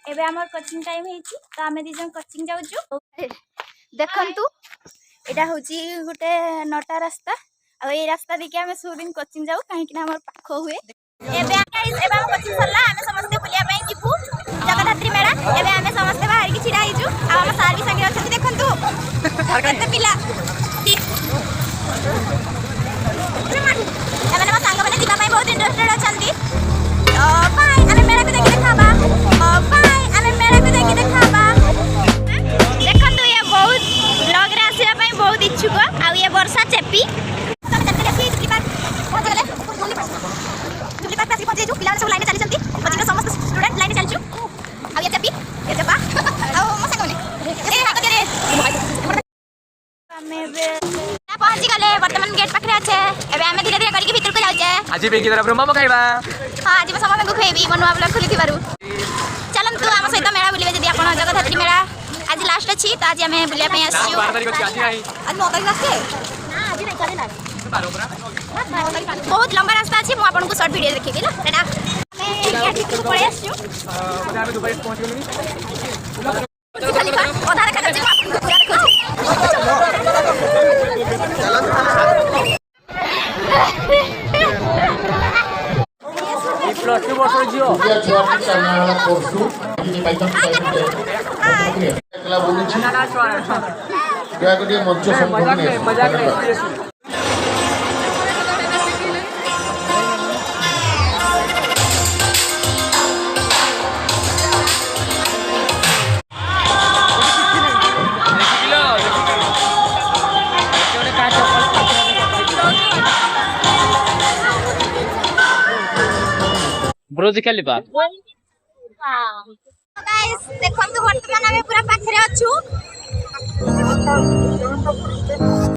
एबे हमर coaching time हेची तो आमे दी जन कोचिंग जाउछु देखंतु एटा होची गुटे नटा रास्ता आ ए रास्ता देखि आमे सब दिन कोचिंग जाउ काहे कि हमर पाखो हुए एबे गाइस एबे हम कोचिंग सरला आमे समस्त बुलिया पई जिपु जगन्नाथी मेला एबे आमे समस्त बाहर की छिड़ा हिजु आ हम सार भी संगे अछथि देखंतु केते पिला एबे हम संग माने दिबा पई बहुत इंटरेस्टेड अछंती ओ भाई आमे मेला को देखि देखाबा ओ भाई आमे मेला को देखि देखाबा देखंतु ये बहुत ब्लॉग रे आसिया पई बहुत इच्छुक आ ये वर्षा चेपी सब लाइन चली चलती कोचिंग समस्त स्टूडेंट लाइन चलछु आ ये चपी ये चपा आ मो संग ने ए हाथ दे रे हमें पहुंच गले वर्तमान गेट पाखरे আছে एबे हमें धीरे धीरे करके भीतर को जाउचे আজি बेगी तरफ मोमो खाइबा हां आज में समय में खुएबी मनुआ ब्लॉग खुली थिबारु चलन तू हम सहित मेला बुलिबे जदी आपण जगन्नाथी मेला आज लास्ट अछि त आज हमें बुलिया पई आछियो 12 तारिख अछि आज नाही आज 9 तारिख आछे ना आज नहीं करे ना बहुत लंबा रास्ता अछि मु आपन को शॉर्ट वीडियो देखिबी ना टाटा मैं ठीक को पळे आछियो ओदा हम दुबई पहुंच गेली ओदा रे कत आपन को पूरा देखो प्लस 2 वर्ष जियो या छुआ चाइना कोर्सु ini पाइथन साइड एकला बोलुछि ना छुआ क्या को मंच संपूर्ण मजाक रे ब्रोजी खेली बा गाइस देखंतु वर्तमान हमें पूरा पाखरे अछु